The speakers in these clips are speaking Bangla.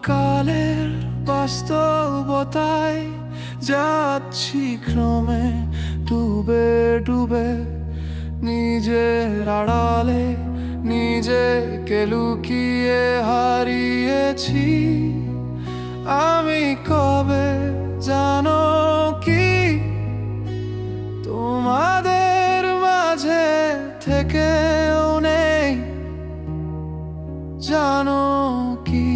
কালের বাস্তবতায় যাচ্ছি ক্রমে ডুবে ডুবে, নিজের আড়ালে নিজেকে লুকিয়ে হারিয়েছি আমি। কবে জানো কি তোমাদের মাঝে থেকেও নেই, জানো কি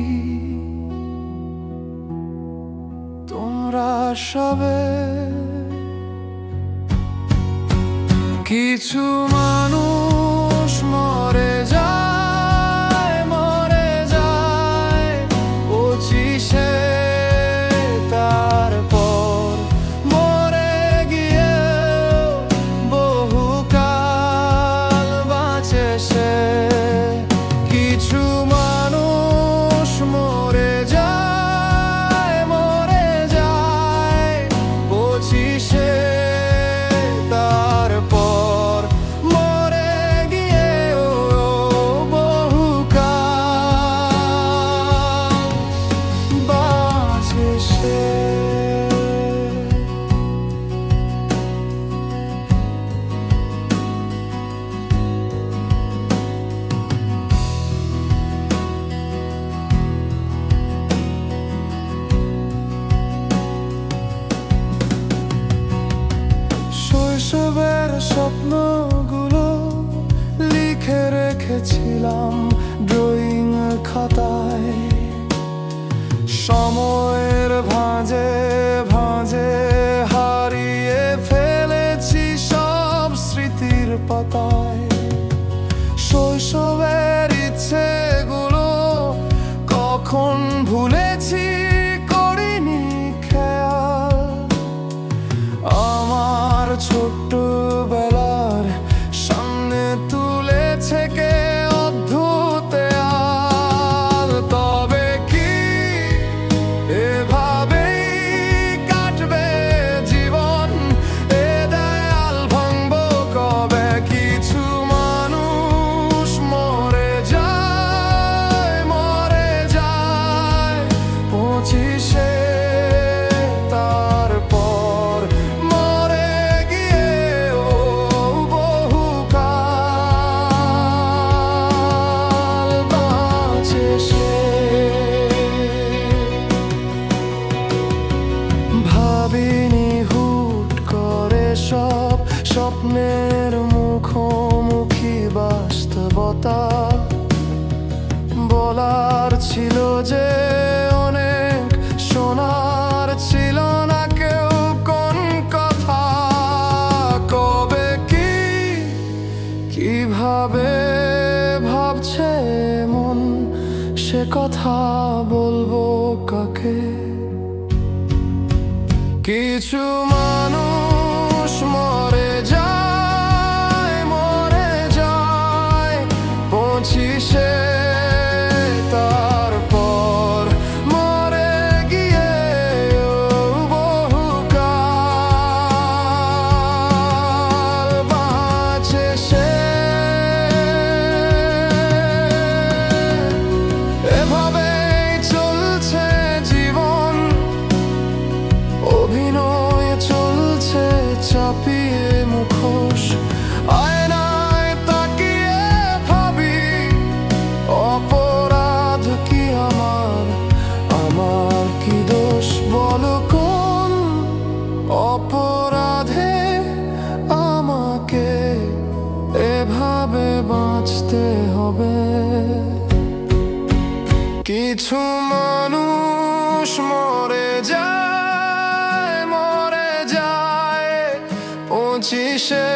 তোমরা সবে কিছু মানুষ মরে যায়, মরে যায় পঁচিশে, তারপর মরে গিয়ে বহুকাল বাঁচে সে। কিছু মানুষ মরে যায়, মরে যায় পঁচিশে, তারপর মরে গিয়ে বহুকাল বাঁচে সে। শৈশবের স্বপ্নগুলো লিখে রেখেছিলাম ড্রয়িং খাতায়, সময়ের ভাঁজে ভাঁজে হারিয়ে ফেলেছি সব স্মৃতির পাতায়। শৈশবের ইচ্ছেগুলো কখন ভুলেছি করিনি খেয়াল, আমার ছোট্টবেলার সামনে তুলেছে কে অদ্ভুত আল। তবে কি এভাবেই কাটবে জীবন, এ দেয়াল ভাঙবো কবে? কিছু মানুষ মরে যায়, মরে যায় পঁচিশে, তারপর মরে গিয়ে বহুকাল বাঁচে সে। ভাবিনি হুট করে সব স্বপ্নের মুখোমুখি বাস্তবতা, বলার ছিল যে অনেক, শোনার ছিল না কেউ কোন কথা। কবে কি কিভাবে ভাবছে মন, সে কথা বলবো কাকে? কিছু মানুষ মরে যায়, মরে যায় পঁচিশে, তারপর মরে গিয়ে বহুকাল বাঁচে সে। এভাবেই চলছে জীবন, অভিনয় চলছে চাপিয়ে মুখোশ। আয়নায় তাকিয়ে ভাবি অপরাধ কি আমার, আমার কি দোষ বলো কোন অপরাধে আমাকে এভাবে বাঁচতে হবে? কিছু মানুষ মরে যায়, মরে যায় পঁচিশে,